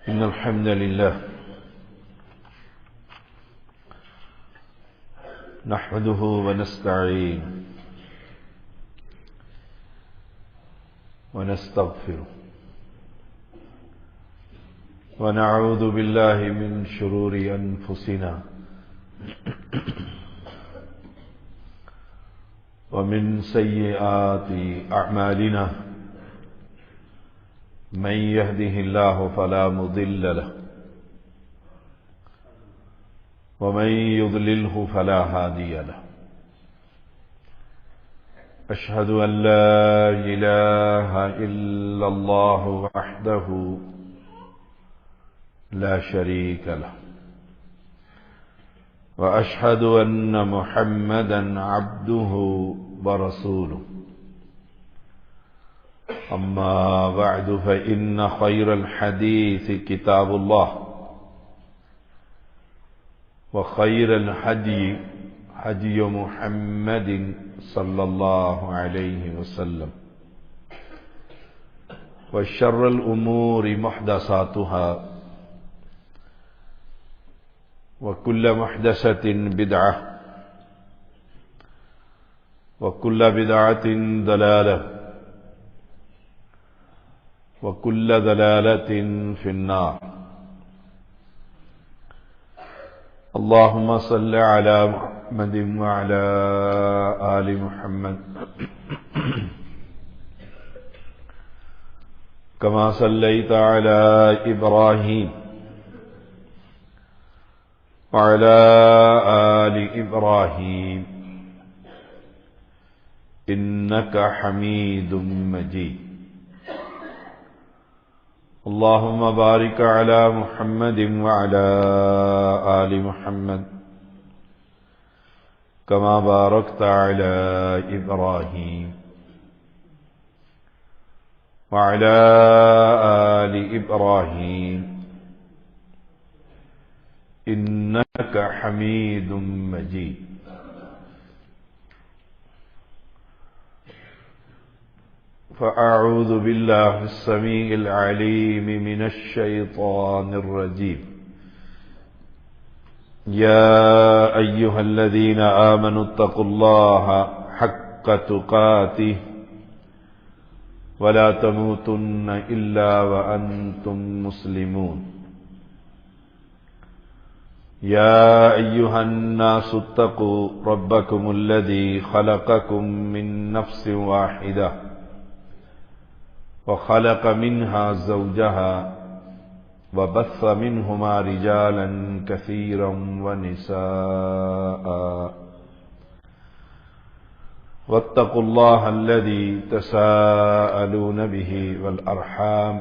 إن الحمد لله نحمده ونستعينه ونستغفره ونعوذ بالله من شرور أنفسنا ومن سيئات أعمالنا من يهده الله فلا مضل له ومن يضلله فلا هادي له أشهد أن لا إله إلا الله وحده لا شريك له وأشهد أن محمدا عبده ورسوله أما بعد فإن خير الحديث كتاب الله وخير الهدي هدي محمد صلى الله عليه وسلم وشر الأمور محدثاتها وكل محدثة بدعة وكل بدعة ضلالة وكل ضلالة في النار اللهم صل على محمد وعلى آل محمد كما صليت على إبراهيم وعلى آل إبراهيم إنك حميد مجيد اللهم بارك على محمد وعلى آل محمد كما باركت على إبراهيم وعلى آل إبراهيم إنك حميد مجيد فأعوذ بالله السميع العليم من الشيطان الرجيم يا أيها الذين آمنوا اتقوا الله حق تقاته ولا تموتن إلا وأنتم مسلمون يا أيها الناس اتقوا ربكم الذي خلقكم من نفس واحدة وخلق منها زوجها وبث منهما رجالا كثيرا ونساء واتقوا الله الذي تساءلون به والأرحام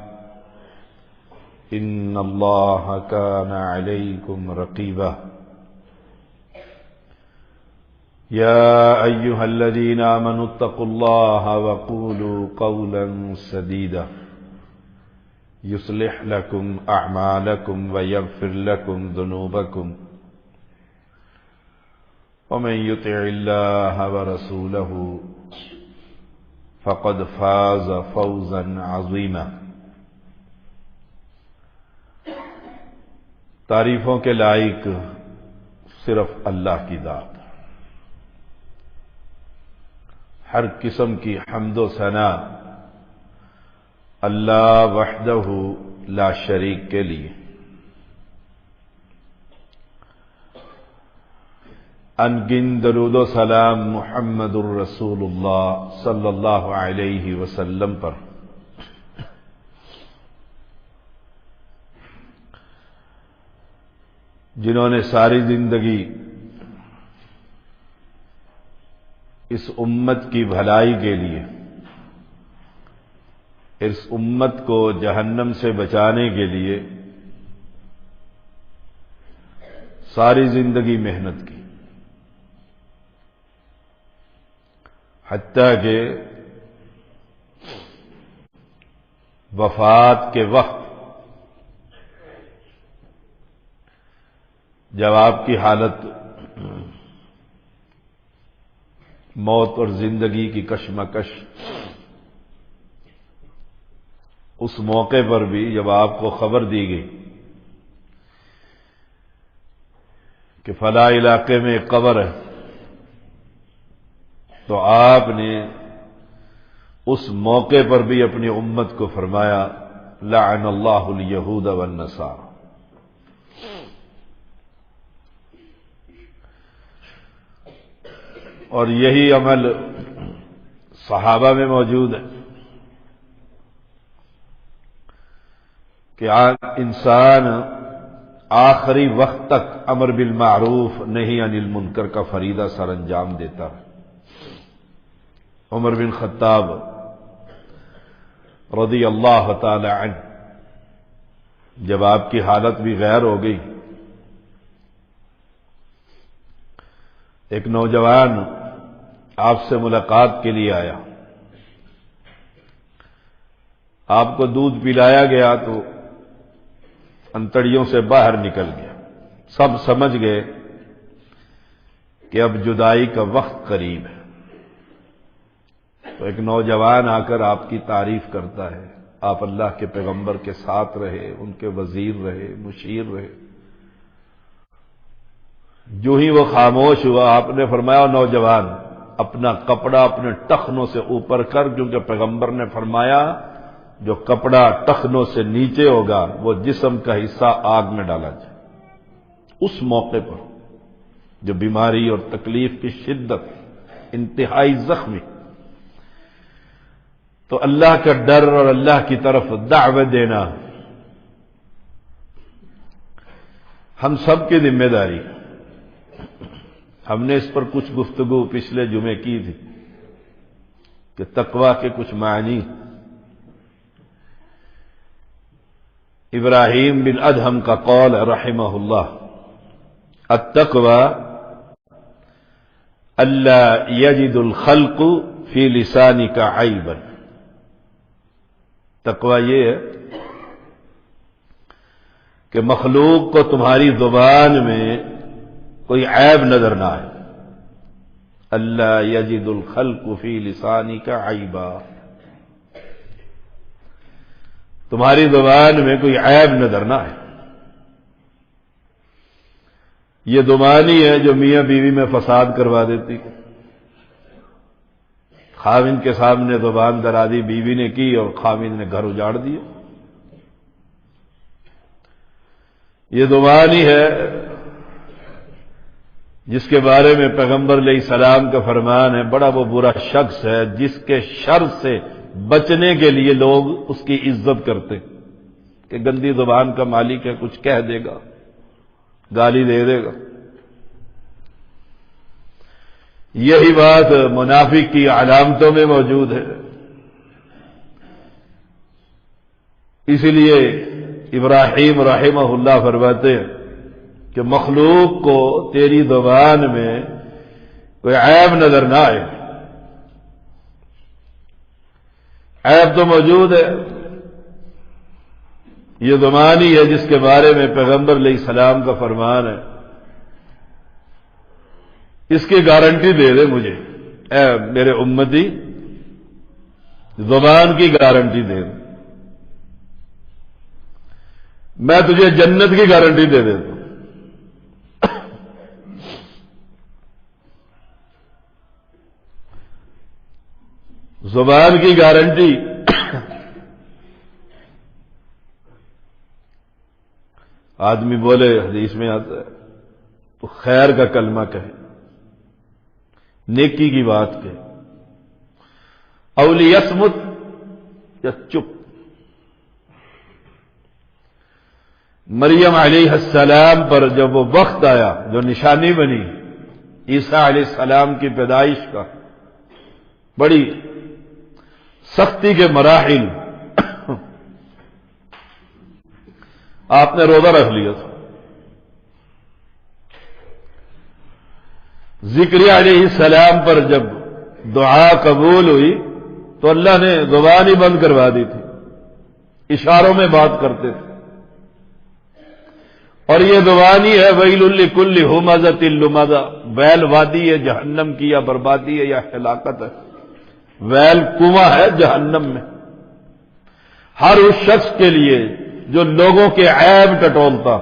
إن الله كان عليكم رقيبا يا أيها الذين آمنوا اتقوا الله وقولوا قولا سديدا يصلح لكم أعمالكم ويغفر لكم ذنوبكم ومن يطع الله ورسوله فقد فاز فوزا عظيما تعریفوں کے لائق صرف اللہ کی ذات، ہر قسم کی حمد و ثنا اللہ وحدہ لا شریک کے لیے، ان گن درود و سلام محمد الرسول اللہ صلی اللہ علیہ وسلم پر، جنہوں نے ساری زندگی اس امت کی بھلائی کے لیے، اس امت کو جہنم سے بچانے کے لیے ساری زندگی محنت کی، حتیٰ کہ وفات کے وقت جب آپ کی حالت موت اور زندگی کی کشمکش اس موقع پر بھی جب آپ کو خبر دی گئی کہ فلاں علاقے میں ایک قبر ہے، تو آپ نے اس موقع پر بھی اپنی امت کو فرمایا لعن اللہ الیہود والنصارى۔ اور یہی عمل صحابہ میں موجود ہے کہ انسان آخری وقت تک امر بالمعروف نہی عن المنکر کا فریضہ سر انجام دیتا ہے۔ عمر بن خطاب رضی اللہ تعالی عنہ جب آپ کی حالت بھی غیر ہو گئی، ایک نوجوان آپ سے ملاقات کے لیے آیا، آپ کو دودھ پلایا گیا تو انتڑیوں سے باہر نکل گیا۔ سب سمجھ گئے کہ اب جدائی کا وقت قریب ہے، تو ایک نوجوان آ کر آپ کی تعریف کرتا ہے، آپ اللہ کے پیغمبر کے ساتھ رہے، ان کے وزیر رہے، مشیر رہے۔ جو ہی وہ خاموش ہوا، آپ نے فرمایا نوجوان اپنا کپڑا اپنے ٹخنوں سے اوپر کر، کیونکہ پیغمبر نے فرمایا جو کپڑا ٹخنوں سے نیچے ہوگا وہ جسم کا حصہ آگ میں ڈالا جائے۔ اس موقع پر جو بیماری اور تکلیف کی شدت انتہائی زخمی، تو اللہ کا ڈر اور اللہ کی طرف دعوت دینا ہم سب کی ذمہ داری ہے۔ ہم نے اس پر کچھ گفتگو پچھلے جمعے کی تھی کہ تقوی کے کچھ معنی۔ ابراہیم بن ادہم کا قول رحمہ اللہ، التقوی الا یجد الخلق فی لسانک عیبا۔ تقوی یہ ہے کہ مخلوق کو تمہاری زبان میں کوئی عیب نظر نہ آئے۔ الا یجد الخلق فی لسانک عیبا، تمہاری زبان میں کوئی عیب نظر نہ آئے۔ یہ زبانی ہے جو میاں بیوی میں فساد کروا دیتی۔ خاوند کے سامنے زبان درازی بیوی نے کی اور خاوند نے گھر اجاڑ دیا۔ یہ زبانی ہے جس کے بارے میں پیغمبر علیہ السلام کا فرمان ہے، بڑا وہ برا شخص ہے جس کے شر سے بچنے کے لیے لوگ اس کی عزت کرتے کہ گندی زبان کا مالک ہے، کچھ کہہ دے گا، گالی دے دے گا۔ یہی بات منافق کی علامتوں میں موجود ہے۔ اسی لیے ابراہیم رحمہ اللہ فرماتے ہیں کہ مخلوق کو تیری زبان میں کوئی عیب نظر نہ آئے۔ عیب تو موجود ہے، یہ زبان ہی ہے جس کے بارے میں پیغمبر علیہ السلام کا فرمان ہے، اس کی گارنٹی دے دے مجھے، اے میرے امتی زبان کی گارنٹی دے دے، میں تجھے جنت کی گارنٹی دے دیتا ہوں۔ زبان کی گارنٹی آدمی بولے، حدیث میں آتا ہے، تو خیر کا کلمہ کہے، نیکی کی بات کہے، او لیصمت یا چپ۔ مریم علیہ السلام پر جب وہ وقت آیا جو نشانی بنی عیسیٰ علیہ السلام کی پیدائش کا، بڑی سختی کے مراحل، آپ نے روزہ رکھ لیا تھا۔ زکریا علیہ السلام پر جب دعا قبول ہوئی تو اللہ نے زبان ہی بند کروا دی تھی، اشاروں میں بات کرتے تھے۔ اور یہ زبان ہی ہے ویل لکل ہمزۃ لمزہ، ویل وادی ہے جہنم کی، یا بربادی ہے یا ہلاکت ہے۔ ویل کنواں ہے جہنم میں، ہر اس شخص کے لیے جو لوگوں کے عیب ٹٹولتا.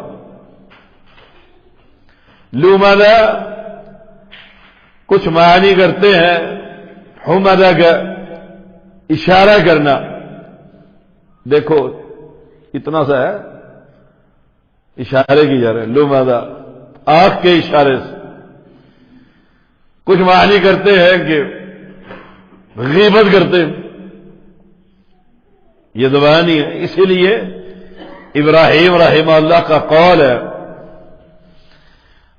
لومدہ کچھ معنی کرتے ہیں حمدہ کا اشارہ کرنا. دیکھو اتنا سا ہے اشارے کی جا رہے ہیں. لومدہ آنکھ کے اشارے سے. کچھ معنی کرتے ہیں کہ غیبت کرتے ہیں. یہ زبان ہی ہے. اسی لیے ابراہیم رحمہ اللہ کا قول ہے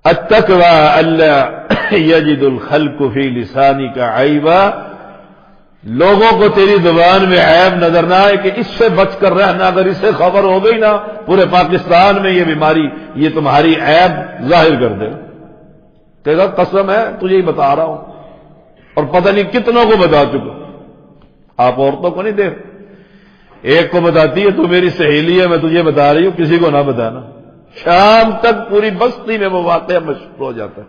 التقوی الا یجد الخلق فی لسانک عیبا. لوگوں کو تیری زبان میں عیب نظر نہ آئے کہ اس سے بچ کر رہنا. اگر اسے خبر ہو گئی نا پورے پاکستان میں یہ بیماری یہ تمہاری عیب ظاہر کر دے. کہے گا قسم ہے تجھے ہی بتا رہا ہوں اور پتہ نہیں کتنوں کو بتا چکا. آپ عورتوں کو نہیں دیکھ ایک کو بتاتی ہے تو میری سہیلی ہے میں تجھے بتا رہی ہوں کسی کو نہ بتانا. شام تک پوری بستی میں وہ واقعہ مشہور ہو جاتا ہے.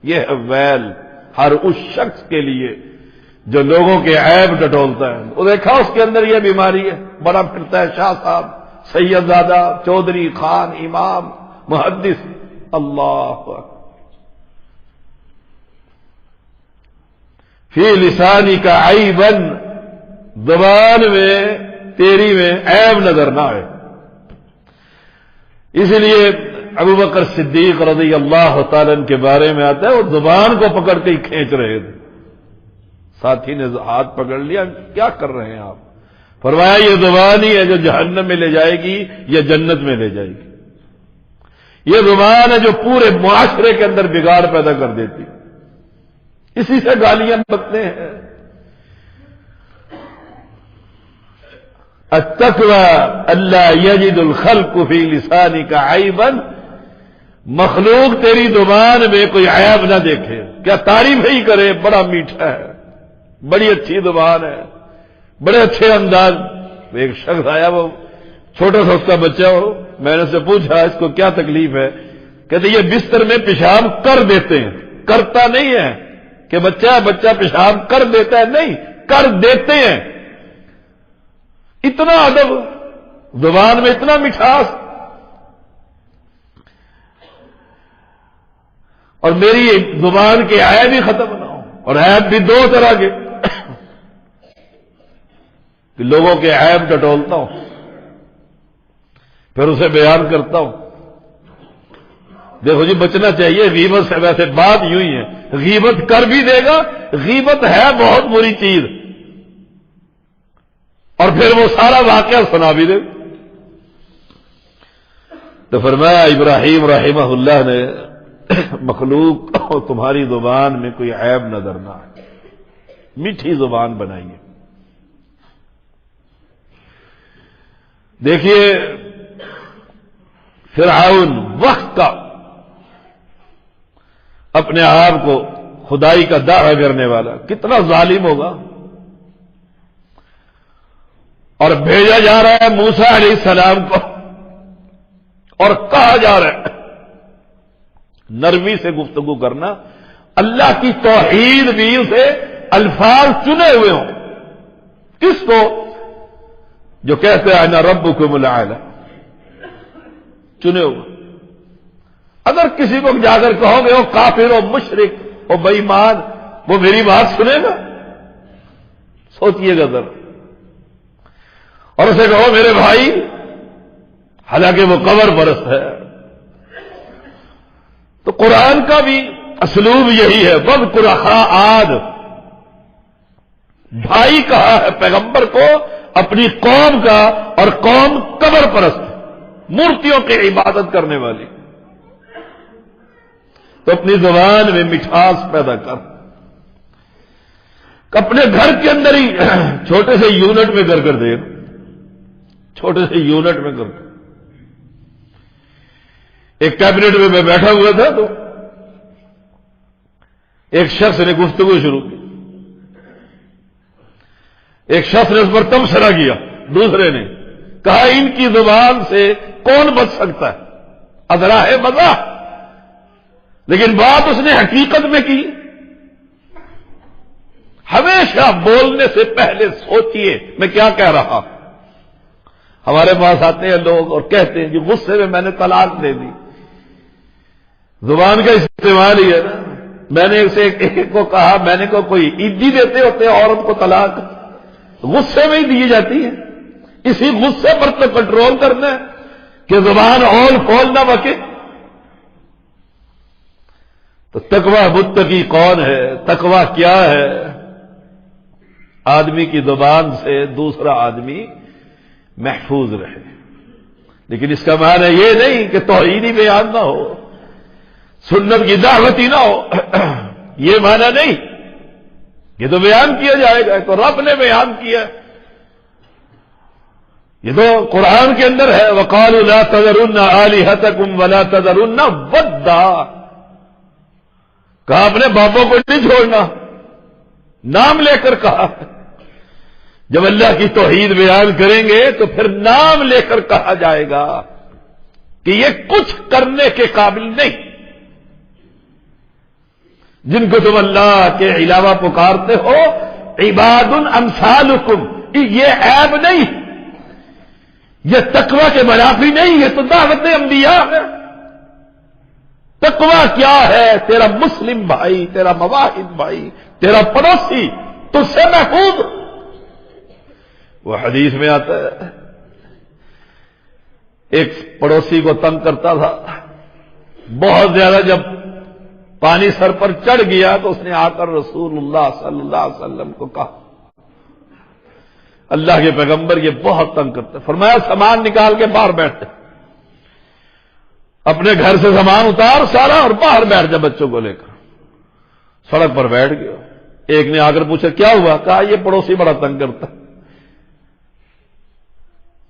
یہ ہے ویل ہر اس شخص کے لیے جو لوگوں کے عیب ٹٹولتا ہے. وہ دیکھا اس کے اندر یہ بیماری ہے. بڑا پھرتا ہے شاہ صاحب سید زادہ چودھری خان امام محدث. اللہ فی لسانی کا عیبا. زبان میں تیری میں عیب نظر نہ آئے. اس لیے ابو بکر صدیق رضی اللہ تعالیٰ کے بارے میں آتا ہے وہ زبان کو پکڑ کے ہی کھینچ رہے تھے. ساتھی نے ہاتھ پکڑ لیا کیا کر رہے ہیں آپ؟ فرمایا یہ زبان ہی ہے جو جہنم میں لے جائے گی یا جنت میں لے جائے گی. یہ زبان ہے جو پورے معاشرے کے اندر بگاڑ پیدا کر دیتی. اسی سے گالیاں بکتے ہیں. التقوی الا یجد الخلق فی لسانک عیبا. مخلوق تیری زبان میں کوئی عیب نہ دیکھے. کیا تعریف ہی کرے بڑا میٹھا ہے بڑی اچھی زبان ہے بڑے اچھے انداز. ایک شخص آیا وہ چھوٹا سا اس کا بچہ ہو. میں نے اس سے پوچھا اس کو کیا تکلیف ہے؟ کہتے یہ بستر میں پیشاب کر دیتے ہیں. کرتا نہیں ہے کہ بچہ پیشاب کر دیتا ہے. نہیں کر دیتے ہیں. اتنا ادب زبان میں اتنا مٹھاس. اور میری زبان کے عیب بھی ختم نہ ہو. اور عیب بھی دو طرح کے کہ لوگوں کے عیب ٹٹولتا ہوں پھر اسے بیان کرتا ہوں. دیکھو جی بچنا چاہیے غیبت سے. ویسے بات یوں ہی ہے غیبت کر بھی دے گا. غیبت ہے بہت بری چیز اور پھر وہ سارا واقعہ سنا بھی دے. تو فرمایا ابراہیم رحمہ اللہ نے مخلوق اور تمہاری زبان میں کوئی عیب نظر نہ آئے. میٹھی زبان بنائیے. دیکھیے فرعون وقت کا اپنے آپ کو خدائی کا دعویٰ کرنے والا کتنا ظالم ہوگا. اور بھیجا جا رہا ہے موسیٰ علیہ السلام کو اور کہا جا رہا ہے نرمی سے گفتگو کرنا. اللہ کی توحید بھی اسے الفاظ چنے ہوئے ہوں. کس کو؟ جو کہتے ہیں انا ربکم الاعلی چنے ہوئے. اگر کسی کو جا کر کہو گے وہ کافر ہو مشرک ہو بے ایمان وہ میری بات سنے گا؟ سوچئے گا ذرا. اور اسے کہو میرے بھائی حالانکہ وہ قبر پرست ہے. تو قرآن کا بھی اسلوب یہی ہے. وَاذْكُرْ أَخَا عَادٍ. بھائی کہا ہے پیغمبر کو اپنی قوم کا اور قوم قبر پرست مورتیوں کی عبادت کرنے والی. تو اپنی زبان میں مٹھاس پیدا کر. اپنے گھر کے اندر ہی چھوٹے سے یونٹ میں کر دے. چھوٹے سے یونٹ میں کر. ایک کیبنٹ میں بیٹھا ہوا تھا تو ایک شخص نے گفتگو شروع کی. ایک شخص نے اس پر تبصرہ کیا. دوسرے نے کہا ان کی زبان سے کون بچ سکتا ہے؟ ادرا ہے مزاح. لیکن بات اس نے حقیقت میں کی. ہمیشہ بولنے سے پہلے سوچئے میں کیا کہہ رہا. ہمارے پاس آتے ہیں لوگ اور کہتے ہیں کہ غصے میں نے طلاق دے دی. زبان کا استعمال ہی ہے نا. میں نے اسے ایک کو کہا، میں نے کہا کوئی عیدی دیتے ہوتے عورت کو طلاق غصے میں ہی دی جاتی ہے. اسی غصے پر تو کنٹرول کرنا ہے کہ زبان اول کھول نہ بکے. تو تقوی متقی کون ہے؟ تقوی کیا ہے؟ آدمی کی زبان سے دوسرا آدمی محفوظ رہے. لیکن اس کا معنی یہ نہیں کہ توحیدی بیان نہ ہو، سنت کی دعوت ہی نہ ہو. یہ معنی نہیں. یہ تو بیان کیا جائے گا، تو رب نے بیان کیا. یہ تو قرآن کے اندر ہے، وَقَالُوا لَا تَذَرُنَّ آلِهَتَكُمْ وَلَا تَذَرُنَّ وَدًّا. کہا اپنے باپوں کو نہیں چھوڑنا، نام لے کر کہا. جب اللہ کی توحید بیان کریں گے تو پھر نام لے کر کہا جائے گا کہ یہ کچھ کرنے کے قابل نہیں. جن کو تم اللہ کے علاوہ پکارتے ہو عباد امثالکم، یہ عیب نہیں، یہ تقوی کے منافی نہیں، یہ تو دعوت انبیاء ہے. تقوی کیا ہے؟ تیرا مسلم بھائی، تیرا مواحد بھائی، تیرا پڑوسی تجھ سے محفوظ. وہ حدیث میں آتا ہے ایک پڑوسی کو تنگ کرتا تھا بہت زیادہ. جب پانی سر پر چڑھ گیا تو اس نے آ کر رسول اللہ صلی اللہ علیہ وسلم کو کہا، اللہ کے پیغمبر یہ بہت تنگ کرتے. فرمایا سامان نکال کے باہر بیٹھتے، اپنے گھر سے سامان اتار سارا اور باہر بیٹھ جا بچوں کو لے کر. سڑک پر بیٹھ گیا. ایک نے آ کر پوچھا کیا ہوا؟ کہا یہ پڑوسی بڑا تنگ کرتا ہے،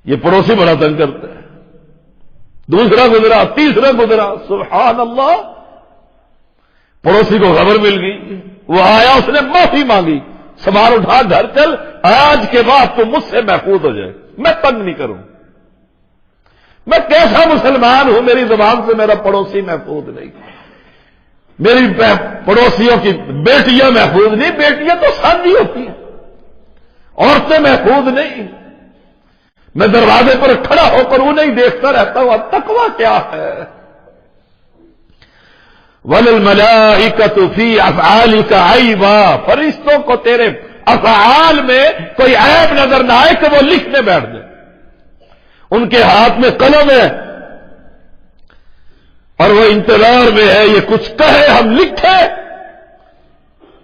یہ پڑوسی بڑا تنگ کرتا ہے. دوسرا گزرا، تیسرا گزرا، سبحان اللہ. پڑوسی کو خبر مل گئی، وہ آیا، اس نے معافی مانگی، سامان اٹھا گھر چل، آج کے بعد تو مجھ سے محفوظ ہو جائے، میں تنگ نہیں کروں. میں کیسا مسلمان ہوں، میری زبان سے میرا پڑوسی محفوظ نہیں، میری پڑوسیوں کی بیٹیاں محفوظ نہیں. بیٹیاں تو سانجی ہوتی ہیں، عورتیں محفوظ نہیں. میں دروازے پر کھڑا ہو کر انہیں دیکھتا رہتا ہوں. تقوی کیا ہے؟ وَلِلْمَلَائِكَةُ فِي أَفْعَالِكَ عَيْبًا. فرشتوں کو تیرے افعال میں کوئی عیب نظر نہ آئے کہ وہ لکھنے بیٹھ جائے. ان کے ہاتھ میں قلم ہے اور وہ انتظار میں ہے یہ کچھ کہے ہم لکھے،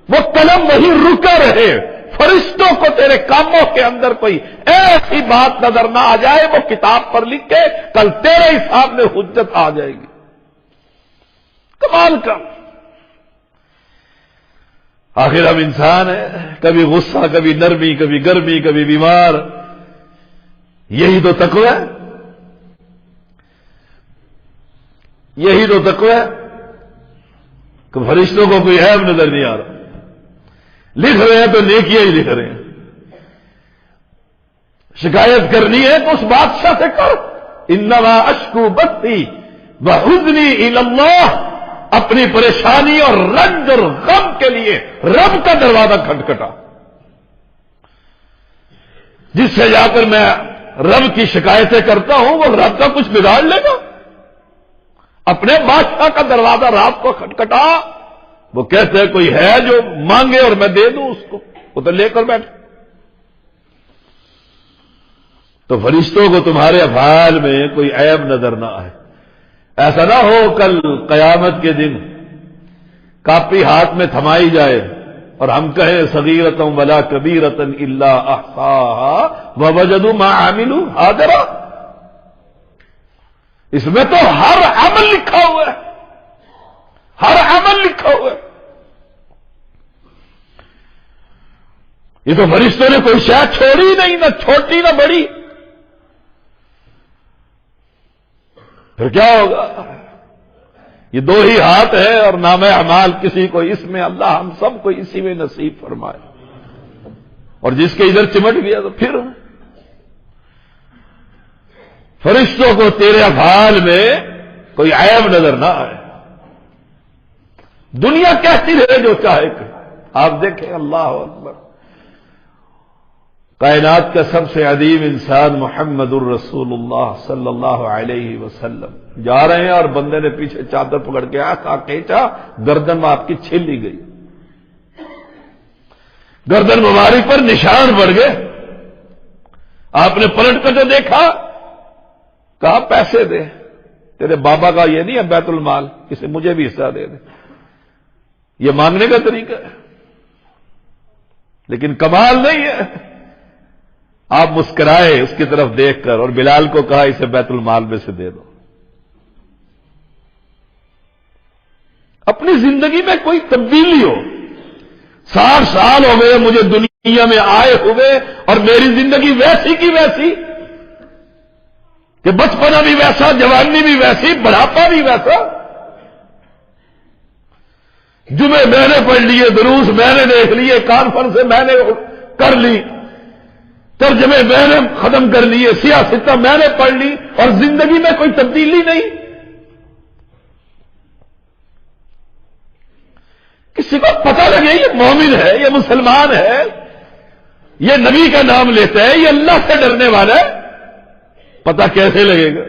وہ قلم وہیں رکا رہے. فرشتوں کو تیرے کاموں کے اندر کوئی ایسی بات نظر نہ آ جائے وہ کتاب پر لکھے، کل تیرے ہی سامنے حجت آ جائے گی. کمال کا. آخر ہم انسان ہیں، کبھی غصہ، کبھی نرمی، کبھی گرمی، کبھی بیمار. یہی تو تقوی ہے، یہی تو تقوی ہے کہ فرشتوں کو کوئی عیب نظر نہیں آ رہا. لکھ رہے ہیں تو نیکیاں ہی لکھ رہے ہیں. شکایت کرنی ہے تو اس بادشاہ سے کر. انما اشکو بثی وحزنی الی اللہ. اپنی پریشانی اور رنج اور غم کے لیے رب کا دروازہ کھٹکھٹا. جس سے جا کر میں رب کی شکایتیں کرتا ہوں وہ رب کا کچھ بگاڑ لے گا. اپنے بادشاہ کا دروازہ رات کو کھٹکھٹا. وہ کہتے ہیں کوئی ہے جو مانگے اور میں دے دوں اس کو، وہ تو لے کر بیٹھ. تو فرشتوں کو تمہارے افعال میں کوئی عیب نظر نہ آئے. ایسا نہ ہو کل قیامت کے دن کاپی ہاتھ میں تھمائی جائے اور ہم کہیں صغیرۃ ولا کبیرۃ الا احصاها ووجدوا ما عملوا حاضرا. اس میں تو ہر عمل لکھا ہوا ہے، ہر عمل لکھا ہوا ہے. یہ تو فرشتوں نے کوئی شے چھوڑی نہیں، نہ چھوٹی نہ بڑی. پھر کیا ہوگا؟ یہ دو ہی ہاتھ ہے اور نام اعمال کسی کو اس میں، اللہ ہم سب کو اسی میں نصیب فرمائے. اور جس کے ادھر چمٹ گیا تو پھر فرشتوں کو تیرے افعال میں کوئی عیب نظر نہ آئے. دنیا کہتی رہے جو چاہے کہ. آپ دیکھیں اللہ اکبر، کائنات کا سب سے عظیم انسان محمد الرسول اللہ صلی اللہ علیہ وسلم جا رہے ہیں اور بندے نے پیچھے چادر پکڑ کے ایسا کھینچا گردن میں آپ کی چھل لی گئی، گردن مبارک پر نشان پڑ گئے۔ آپ نے پلٹ کر جو دیکھا، کہا پیسے دے، تیرے بابا کا یہ نہیں ہے بیت المال، اسے مجھے بھی حصہ دے دے۔ یہ مانگنے کا طریقہ ہے، لیکن کمال نہیں ہے۔ آپ مسکرائے اس کی طرف دیکھ کر اور بلال کو کہا اسے بیت المال میں سے دے دو۔ اپنی زندگی میں کوئی تبدیلی ہو، 60 سال ہو گئے مجھے دنیا میں آئے ہوئے اور میری زندگی ویسی کی ویسی کہ بچپنا بھی ویسا، جوانی بھی ویسی، بڑھاپا بھی ویسا۔ جمعے میں نے پڑھ لیے، دروس میں نے دیکھ لیے، کانفرنسیں میں نے کر لی، ترجمے میں نے ختم کر لیے، سیاستیں میں نے پڑھ لی، اور زندگی میں کوئی تبدیلی نہیں۔ کسی کو پتہ لگے یہ مومن ہے، یہ مسلمان ہے، یہ نبی کا نام لیتا ہے، یہ اللہ سے ڈرنے والا ہے، پتہ کیسے لگے گا؟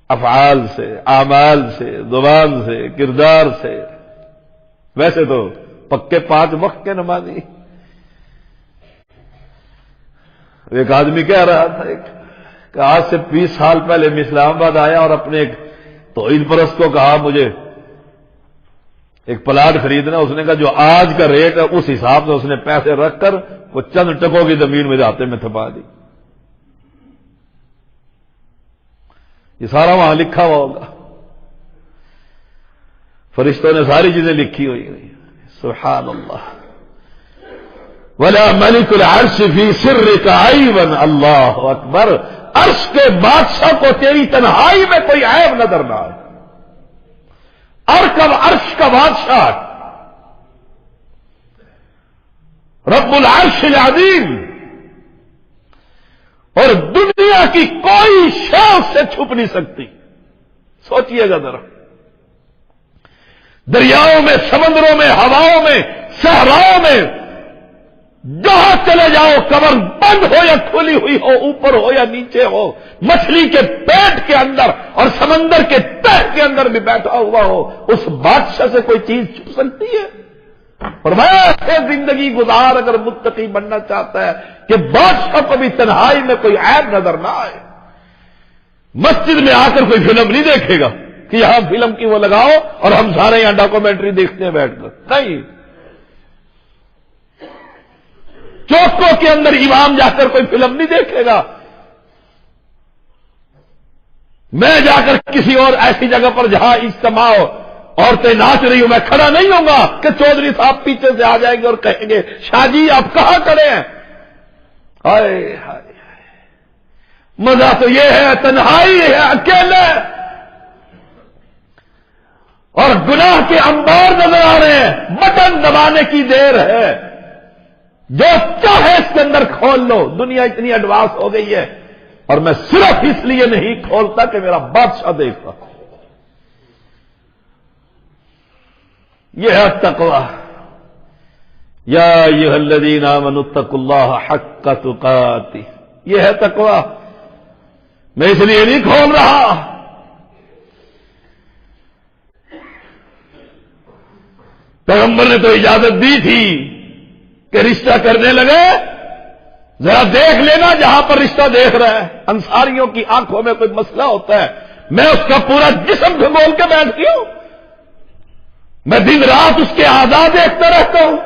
افعال سے، اعمال سے، زبان سے، کردار سے۔ ویسے تو پکے 5 وقت کے نمازی۔ ایک آدمی کہہ رہا تھا کہ آج سے 20 سال پہلے میں اسلام آباد آیا اور اپنے ایک توحید پرست کو کہا مجھے ایک پلاٹ خریدنا، اس نے کہا جو آج کا ریٹ ہے اس حساب سے اس نے پیسے رکھ کر وہ چند ٹکوں کی زمین میرے ہاتھ میں تھپا دی۔ یہ سارا وہاں لکھا ہوا ہوگا، فرشتوں نے ساری چیزیں لکھی ہوئی ہیں۔ سبحان اللہ۔ ولا ملک العرش فی سرک عیبا، اللہ اکبر۔ عرش کے بادشاہ کو تیری تنہائی میں کوئی عیب نظر نہ آئے۔ عرش کا بادشاہ رب العرش العظیم، اور دنیا کی کوئی شے اس سے چھپ نہیں سکتی۔ سوچئے گا ذرا، دریاؤں میں، سمندروں میں، ہواؤں میں، صحراؤں میں، جہاں چلے جاؤ، قبر بند ہو یا کھلی ہوئی ہو، اوپر ہو یا نیچے ہو، مچھلی کے پیٹ کے اندر اور سمندر کے تہ کے اندر بھی بیٹھا ہوا ہو، اس بادشاہ سے کوئی چیز چھپ سکتی ہے؟ فرمایا ایسے زندگی گزار اگر متقی بننا چاہتا ہے کہ بادشاہ کو بھی تنہائی میں کوئی عیب نظر نہ آئے۔ مسجد میں آ کر کوئی فلم نہیں دیکھے گا کہ یہاں فلم کی وہ لگاؤ اور ہم سارے یہاں ڈاکومنٹری دیکھتے ہیں بیٹھ کر، نہیں۔ چوکوں کے اندر امام جا کر کوئی فلم نہیں دیکھے گا۔ میں جا کر کسی اور ایسی جگہ پر جہاں اجتماع ہو، عورتیں ناچ رہی ہوں، میں کھڑا نہیں ہوں گا کہ چودھری صاحب پیچھے سے آ جائیں گے اور کہیں گے شاہ جی آپ کہاں کھڑے ہیں؟ ہائے ہائے، مزہ تو یہ ہے تنہائی ہے، اکیلے، اور گناہ کے انبار نظر آ رہے ہیں، بٹن دبانے کی دیر ہے، جو چاہے اس کے اندر کھول لو۔ دنیا اتنی ایڈوانس ہو گئی ہے، اور میں صرف اس لیے نہیں کھولتا کہ میرا بادشاہ دیکھتا۔ یہ ہے تقوی۔ یا ایھا الذین آمنوا اتقوا اللہ حق تقاتہ، یہ ہے تقوی۔ میں اس لیے نہیں کھول رہا۔ پیغمبر نے تو اجازت دی تھی کہ رشتہ کرنے لگے ذرا دیکھ لینا جہاں پر رشتہ دیکھ رہا ہے۔ انصاریوں کی آنکھوں میں کوئی مسئلہ ہوتا ہے، میں اس کا پورا جسم ڈھنگول کے بیٹھتی ہوں، میں دن رات اس کے اعضاء دیکھتا رہتا ہوں۔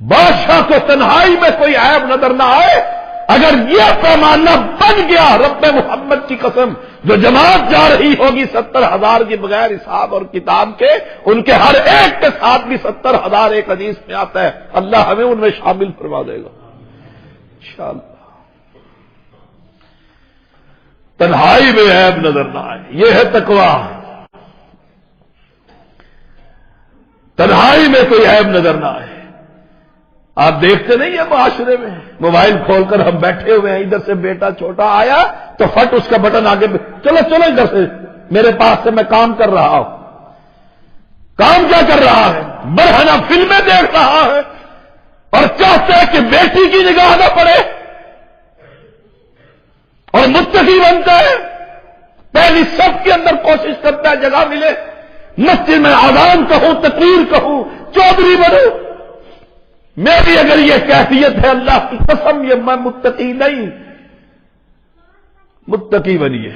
بادشاہ کو تنہائی میں کوئی عیب نظر نہ آئے۔ اگر یہ پیمانہ بن گیا، رب محمد کی قسم، جو جماعت جا رہی ہوگی 70,000 کی بغیر حساب اور کتاب کے، ان کے ہر ایک کے ساتھ بھی 70,000 ایک حدیث میں آتا ہے، اللہ ہمیں ان میں شامل فرما دے گا انشاءاللہ۔ تنہائی میں عیب نظر نہ آئے، یہ ہے تقوی۔ تنہائی میں کوئی عیب نظر نہ آئے۔ آپ دیکھتے نہیں ہیں معاشرے میں، موبائل کھول کر ہم بیٹھے ہوئے ہیں، ادھر سے بیٹا چھوٹا آیا تو فٹ اس کا بٹن آگے، چلو چلو ادھر سے، میرے پاس سے میں کام کر رہا ہوں۔ کام کیا کر رہا ہے؟ برہنہ فلمیں دیکھ رہا ہے اور چاہتا ہے کہ بیٹی کی نگاہ نہ پڑے اور متقی بنتا ہے. پہلی صف کے اندر کوشش کرتا ہے جگہ ملے، مسجد میں اذان کہوں، تقریر کہوں، چودھری بنوں. میری اگر یہ کیفیت ہے اللہ کی قسم یہ میں متقی نہیں. متقی بنیے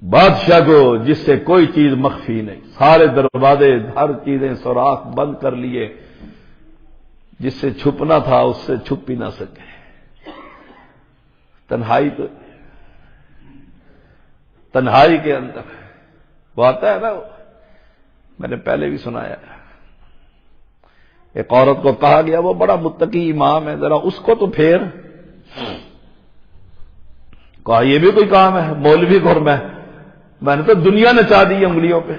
بادشاہ کو جس سے کوئی چیز مخفی نہیں، سارے دروازے ہر چیزیں سوراخ بند کر لیے، جس سے چھپنا تھا اس سے چھپ بھی نہ سکے. تنہائی کے اندر وہ آتا ہے نا، میں نے پہلے بھی سنایا، ایک عورت کو کہا گیا وہ بڑا متقی امام ہے، ذرا اس کو تو پھیر. کہا یہ بھی کوئی کام ہے مولوی گھر میں نے تو دنیا نچا دی انگلیوں پہ.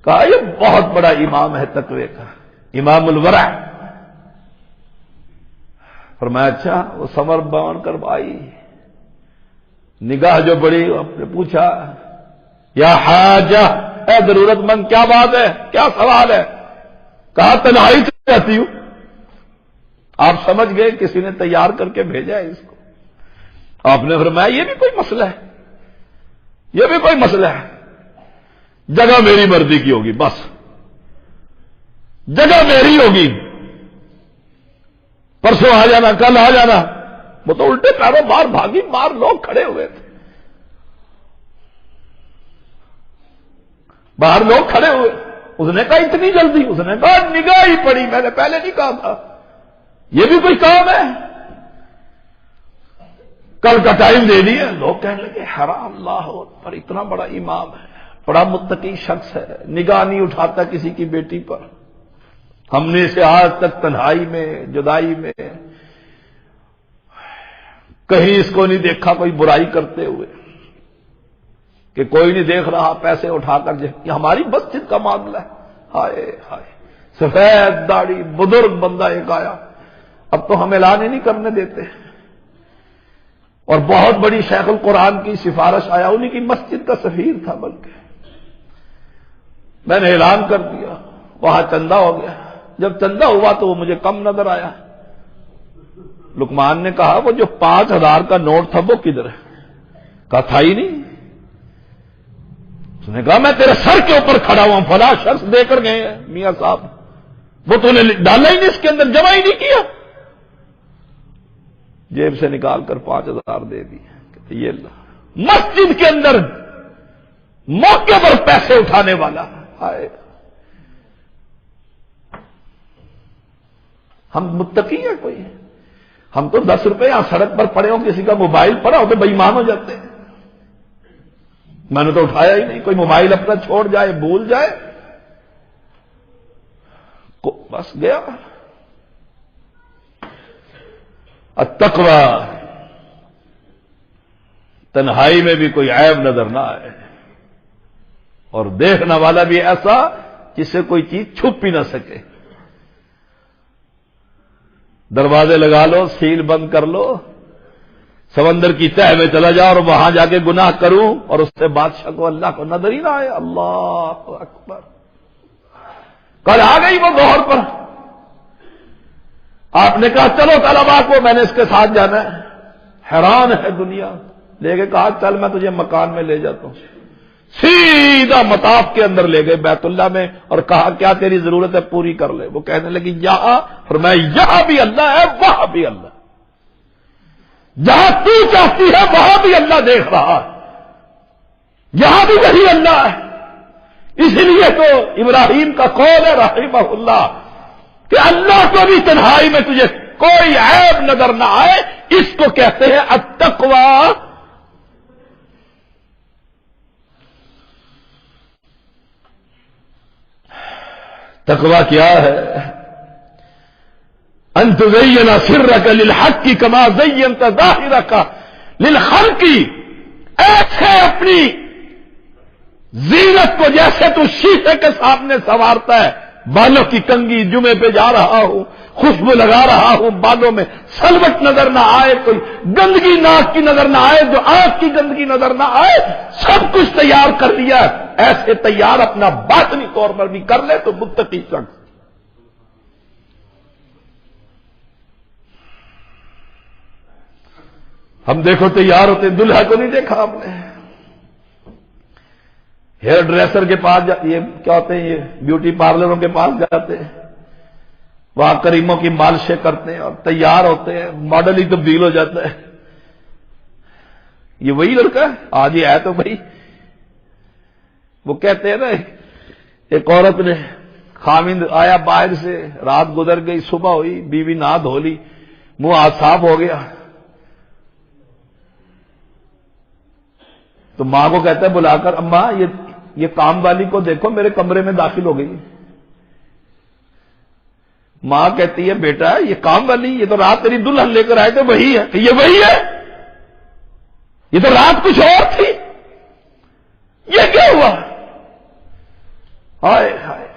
کہا یہ بہت بڑا امام ہے تقوی کا، امام الورع. فرمایا اچھا. وہ سمر بان کر آئی، نگاہ جو بڑی، آپ نے پوچھا یا حاجہ، اے ضرورت مند کیا بات ہے، کیا سوال ہے؟ کہا تنہائی چاہتی ہوں. آپ سمجھ گئے کسی نے تیار کر کے بھیجا ہے اس کو. آپ نے فرمایا یہ بھی کوئی مسئلہ ہے، یہ بھی کوئی مسئلہ ہے. جگہ میری مرضی کی ہوگی، بس جگہ میری ہوگی، پرسوں آ جانا، کل آ جانا. وہ تو الٹے پیروں باہر بھاگی، باہر لوگ کھڑے ہوئے تھے، باہر لوگ کھڑے ہوئے. اس نے کہا اتنی جلدی؟ اس نے کہا نگاہ ہی پڑی، میں نے پہلے نہیں کہا تھا یہ بھی کوئی کام ہے؟ کل کا ٹائم دے دیا. لوگ کہنے لگے حرام، اللہ پر اتنا بڑا امام ہے، بڑا متقی شخص ہے، نگاہ نہیں اٹھاتا کسی کی بیٹی پر. ہم نے اسے آج تک تنہائی میں، جدائی میں کہیں اس کو نہیں دیکھا کوئی برائی کرتے ہوئے، کہ کوئی نہیں دیکھ رہا پیسے اٹھا کر. یہ ہماری مسجد کا معاملہ ہے. ہائے ہائے، سفید داڑھی بزرگ بندہ ایک آیا، اب تو ہم اعلان ہی نہیں کرنے دیتے، اور بہت بڑی شیخ القرآن کی سفارش آیا، انہی کی مسجد کا سفیر تھا. بلکہ میں نے اعلان کر دیا، وہاں چندہ ہو گیا. جب چندہ ہوا تو وہ مجھے کم نظر آیا. لقمان نے کہا وہ جو 5,000 کا نوٹ تھا وہ کدھر ہے؟ کہا تھا ہی نہیں. اس نے کہا میں تیرے سر کے اوپر کھڑا ہوا ہوں، فلاں شخص دے کر گئے ہیں میاں صاحب، وہ تو نے ڈالا ہی نہیں اس کے اندر، جمع ہی نہیں کیا. جیب سے نکال کر 5,000 دے دی. کہتے یہ اللہ، مسجد کے اندر موقع پر پیسے اٹھانے والا. ہائے، ہم متقی ہیں کوئی؟ ہم تو 10 روپے یہاں سڑک پر پڑے ہوں، کسی کا موبائل پڑا ہو تو بے ایمان ہو جاتے ہیں. میں نے تو اٹھایا ہی نہیں. کوئی موبائل اپنا چھوڑ جائے، بھول جائے، بس گیا. التقوی، تنہائی میں بھی کوئی عیب نظر نہ آئے، اور دیکھنے والا بھی ایسا جس سے کوئی چیز چھپ بھی نہ سکے. دروازے لگا لو، سیل بند کر لو، سمندر کی تہہ میں چلا جاؤ اور وہاں جا کے گناہ کروں، اور اس سے بادشاہ کو اللہ کو نظر ہی نہ آئے. اللہ اکبر. کل آ گئی وہ ظہر پر، آپ نے کہا چلو طلبا کو، میں نے اس کے ساتھ جانا ہے. حیران ہے دنیا. لے کے کہا چل میں تجھے مکان میں لے جاتا ہوں. سیدھا مطاف کے اندر لے گئے بیت اللہ میں، اور کہا کیا تیری ضرورت ہے پوری کر لے. وہ کہنے لگی یہاں، فرمایا یہاں بھی اللہ ہے، وہاں بھی اللہ، جہاں تو چاہتی ہے وہاں بھی اللہ دیکھ رہا ہے، یہاں بھی وہی اللہ ہے. اس لیے تو ابراہیم کا قول ہے رحمہ اللہ کہ اللہ کو بھی تنہائی میں تجھے کوئی عیب نظر نہ آئے، اس کو کہتے ہیں التقوی. تقوی کیا ہے؟ ان تزین سرک للحق کما زینت ظاہرک للخلق. ایسے اپنی زینت کو جیسے تو شیشے کے سامنے سنوارتا ہے، بالوں کی کنگھی، جمعے پہ جا رہا ہوں، خوشبو لگا رہا ہوں، بالوں میں سلوٹ نظر نہ آئے، کوئی گندگی ناک کی نظر نہ آئے، جو آنکھ کی گندگی نظر نہ آئے، سب کچھ تیار کر دیا ہے. ایسے تیار اپنا باطنی طور پر بھی کر لے تو متقی شخص. ہم دیکھو تیار ہوتے دلہا کو نہیں دیکھا آپ نے، ہیئر ڈریسر کے پاس یہ کیا ہوتے ہیں، یہ بیوٹی پارلروں کے پاس جاتے ہیں، وہاں کریموں کی مالشیں کرتے ہیں اور تیار ہوتے ہیں، ماڈل ہی تبدیل ہو جاتا ہے. یہ وہی لڑکا ہے آج یہ ہے تو بھائی. وہ کہتے ہیں نا ایک عورت نے، خاوند آیا باہر سے، رات گزر گئی، صبح ہوئی، بیوی نہا دھو لی، منہ ہاتھ صاف ہو گیا، تو ماں کو کہتا ہے بلا کر، اماں یہ کام والی کو دیکھو میرے کمرے میں داخل ہو گئی. ماں کہتی ہے بیٹا یہ کام والی، یہ تو رات تیری دلہن لے کر آئے تھے وہی ہے. یہ وہی ہے؟ یہ تو رات کچھ اور تھی، یہ کیا ہوا؟ ہائے ہائے.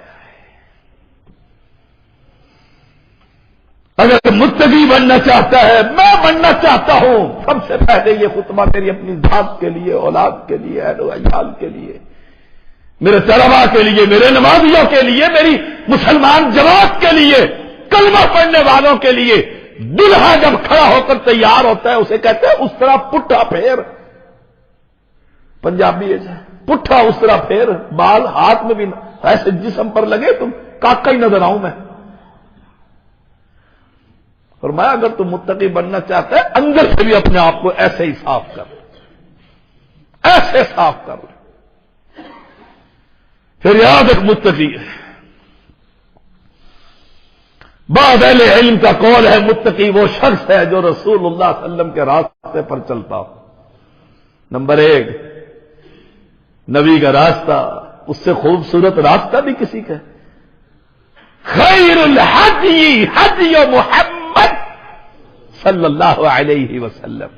اگر متقی بننا چاہتا ہے، میں بننا چاہتا ہوں، سب سے پہلے یہ خطبہ میری اپنی ذات کے لیے، اولاد کے لیے، اہل و عیال کے لیے، میرے طلباء کے لیے، میرے نمازیوں کے لیے، میری مسلمان جماعت کے لیے، کلمہ پڑھنے والوں کے لیے. دلہا جب کھڑا ہو کر تیار ہوتا ہے اسے کہتے ہیں اس طرح پٹھا پھیر. پنجابی ہے پٹھا اس طرح پھیر، بال ہاتھ میں بھی ایسے جسم پر لگے تم کاکا ہی نظر آؤں میں. فرمایا اگر تم متقی بننا چاہتا ہے اندر سے بھی اپنے آپ کو ایسے ہی صاف کر، ایسے صاف کر. پھر یاد ایک متقی ہے، بعض اہل علم کا قول ہے متقی وہ شخص ہے جو رسول اللہ صلی اللہ علیہ وسلم کے راستے پر چلتا ہو. نمبر 1 نبی کا راستہ، اس سے خوبصورت راستہ بھی کسی کا. خیر الحدی حدی محمد صلی اللہ علیہ وسلم،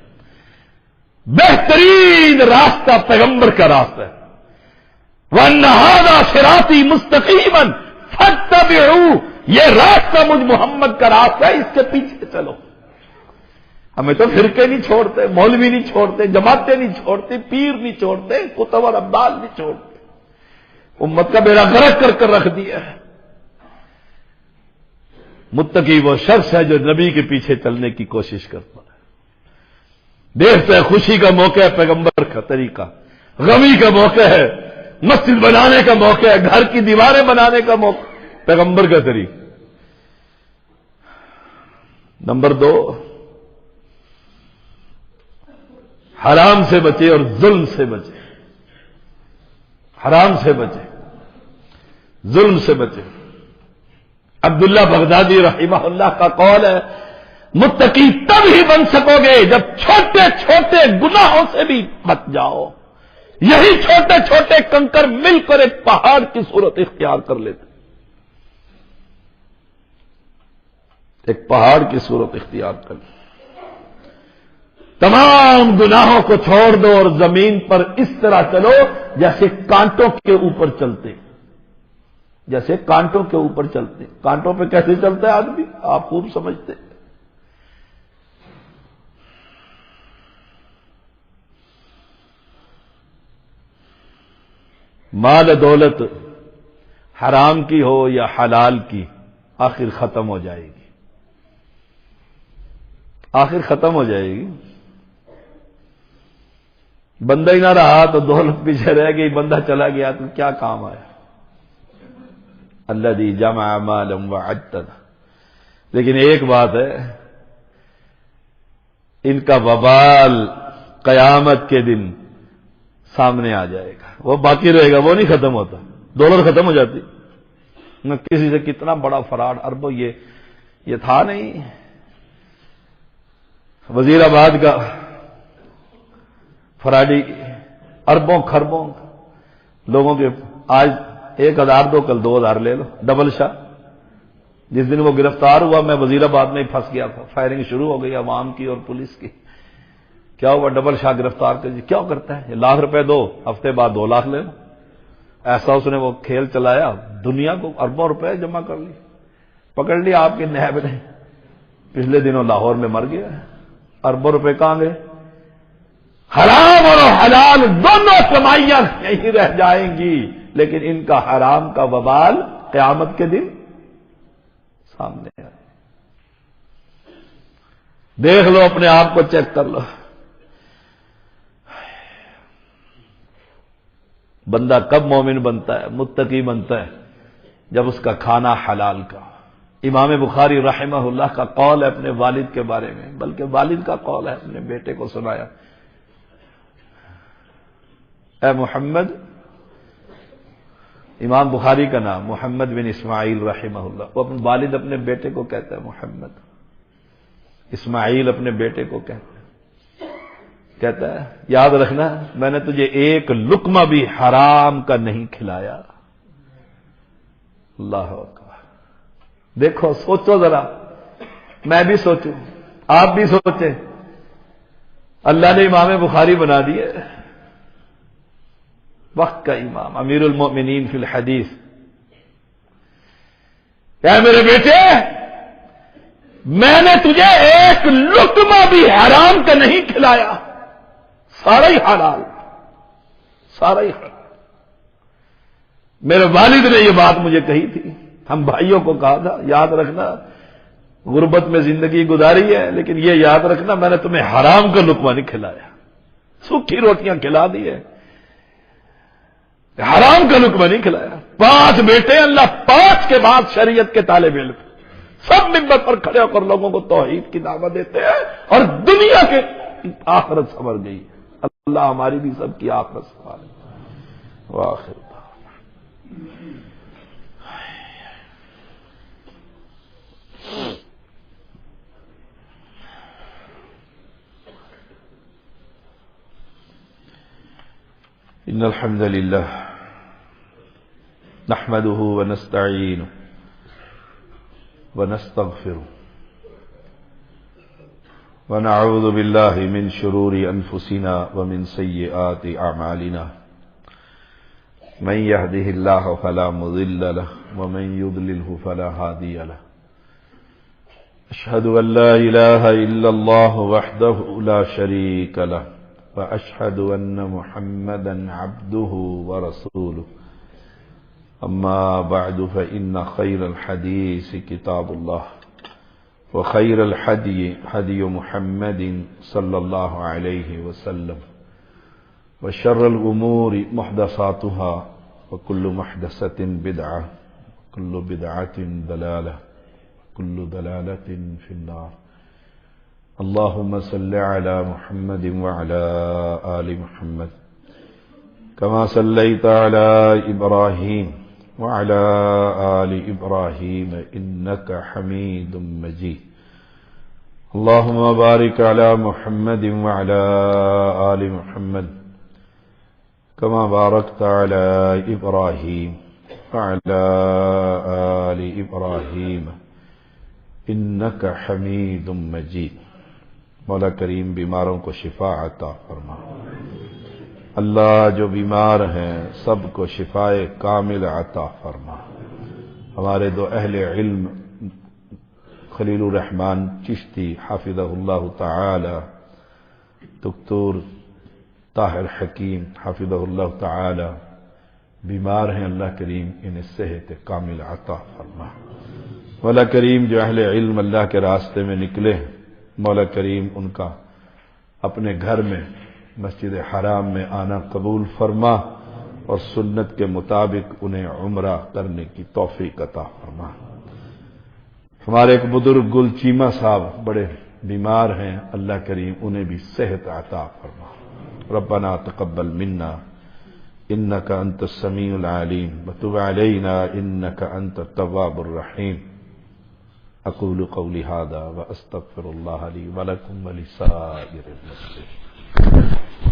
بہترین راستہ پیغمبر کا راستہ ہے. وَأَنَّ هَذَا صِرَاطِي مُسْتَقِيمًا فَاتَّبِعُوهُ، یہ راستہ مجھ محمد کا راستہ ہے، اس کے پیچھے چلو. ہمیں تو فرقے نہیں چھوڑتے، مولوی نہیں چھوڑتے، جماعتیں نہیں چھوڑتے، پیر نہیں چھوڑتے، کتب اور ابدال نہیں چھوڑتے. امت کا بیڑا غرق کر کر رکھ دیا ہے. متقی وہ شخص ہے جو نبی کے پیچھے چلنے کی کوشش کرتا ہے. دیکھتا ہے خوشی کا موقع ہے پیغمبر کا طریقہ، غمی کا موقع ہے مسجد بنانے کا موقع ہے، گھر کی دیواریں بنانے کا موقع، پیغمبر کا طریقہ. نمبر 2 حرام سے بچے اور ظلم سے بچے. حرام سے بچے، ظلم سے بچے. عبداللہ بغدادی رحمہ اللہ کا قول ہے متقی تب ہی بن سکو گے جب چھوٹے چھوٹے گناہوں سے بھی بچ جاؤ. یہی چھوٹے چھوٹے کنکر مل کر ایک پہاڑ کی صورت اختیار کر لیتے، ایک پہاڑ کی صورت اختیار کر لیں. تمام گناہوں کو چھوڑ دو اور زمین پر اس طرح چلو جیسے کانٹوں کے اوپر چلتے، جیسے کانٹوں کے اوپر چلتے. کانٹوں پہ کیسے چلتا ہے آدمی آپ خوب سمجھتے. مال دولت حرام کی ہو یا حلال کی آخر ختم ہو جائے گی، آخر ختم ہو جائے گی. بندہ ہی نہ رہا تو دولت پیچھے رہ گئی، بندہ چلا گیا تو کیا کام آیا. الذی جمع مالا وعددہ. لیکن ایک بات ہے، ان کا وبال قیامت کے دن سامنے آ جائے گا، وہ باقی رہے گا، وہ نہیں ختم ہوتا. دولت ختم ہو جاتی، نہ کسی سے کتنا بڑا فراڈ اربوں یہ تھا نہیں. وزیر آباد کا فراڈی اربوں خربوں لوگوں کے، آج 1000 دو کل 2000 لے لو. ڈبل شاہ جس دن وہ گرفتار ہوا میں وزیر آباد میں ہی پھنس گیا تھا. فائرنگ شروع ہو گئی عوام کی اور پولیس کی. کیا ہوا؟ ڈبل شاہ گرفتار کر جی. کیا کرتا ہے؟ ₹1,00,000 دو، ہفتے بعد 2 لاکھ لے لو. ایسا اس نے وہ کھیل چلایا، دنیا کو اربوں روپے جمع کر لی. پکڑ لیا آپ کے نیب نے، پچھلے دنوں لاہور میں مر گیا. اربوں روپے کہاں گئے؟ حرام اور حلال دونوں کمائیاں یہیں رہ جائیں گی، لیکن ان کا حرام کا وبال قیامت کے دن سامنے آئے۔ دیکھ لو، اپنے آپ کو چیک کر لو، بندہ کب مومن بنتا ہے، متقی بنتا ہے، جب اس کا کھانا حلال کا۔ امام بخاری رحمہ اللہ کا قول ہے اپنے والد کے بارے میں، بلکہ والد کا قول ہے، اپنے بیٹے کو سنایا، اے محمد، امام بخاری کا نام محمد بن اسماعیل رحمہ اللہ، وہ اپنے والد اپنے بیٹے کو کہتا ہے محمد، اسماعیل اپنے بیٹے کو کہتا ہے یاد رکھنا میں نے تجھے ایک لقمہ بھی حرام کا نہیں کھلایا۔ اللہ اکبر، دیکھو سوچو ذرا، میں بھی سوچوں، آپ بھی سوچیں، اللہ نے امام بخاری بنا دیے، وقت کا امام، امیر المؤمنین فی الحدیث، کیا میرے بیٹے، میں نے تجھے ایک لقمہ بھی حرام کا نہیں کھلایا، سارا ہی حلال، سارا ہی حلال۔ میرے والد نے یہ بات مجھے کہی تھی، ہم بھائیوں کو کہا تھا یاد رکھنا، غربت میں زندگی گزاری ہے، لیکن یہ یاد رکھنا میں نے تمہیں حرام کا لقمہ نہیں کھلایا، سوکھی روٹیاں کھلا دی ہے، حرام کا لقمہ نہیں کھلایا۔ 5 بیٹے، اللہ 5 کے بعد شریعت کے طالب علم، سب منبر پر کھڑے ہو کر لوگوں کو توحید کی دعوت دیتے ہیں، اور دنیا کے آخرت سنور گئی۔ اللہ ہماری بھی سب کی آخرت سنوارے۔ وآخر ان الحمد للہ نحمده ونستعینه ونستغفره ونعوذ باللہ من شرور انفسنا ومن سیئات اعمالنا من يهده الله فلا مضل له ومن يضلله فلا هادي له اشهد ان لا اله الا الله وحده لا شريك له واشهد ان محمدا عبده ورسوله اما بعد فان خير الحديث كتاب الله وخير الهدي هدي محمد صلى الله عليه وسلم وشر الأمور محدثاتها وكل محدثة بدعة وكل بدعة ضلالة وكل ضلالة في النار اللهم صل على محمد وعلى آل محمد كما صليت على إبراهيم وعلى آل إبراهيم إنك حميد مجيد اللهم بارك على محمد وعلى آل محمد كما باركت على إبراهيم وعلى آل إبراهيم إنك حميد مجيد۔ مولا کریم بیماروں کو شفا عطا فرما، اللہ جو بیمار ہیں سب کو شفائے کامل عطا فرما۔ ہمارے 2 اہل علم خلیل الرحمن چشتی حافظہ اللہ تعالی، دکتور طاہر حکیم حافظہ اللہ تعالی بیمار ہیں، اللہ کریم انہیں صحت کامل عطا فرما۔ مولا کریم جو اہل علم اللہ کے راستے میں نکلے، مولا کریم ان کا اپنے گھر میں مسجد حرام میں آنا قبول فرما، اور سنت کے مطابق انہیں عمرہ کرنے کی توفیق عطا فرما۔ ہمارے ایک بزرگ گل چیمہ صاحب بڑے بیمار ہیں، اللہ کریم انہیں بھی صحت عطا فرما۔ ربنا تقبل منا انك انت السميع العليم وتب علينا انك انت التواب الرحيم اقول قولي هذا واستغفر الله لي ولكم ولسائر المسلمين۔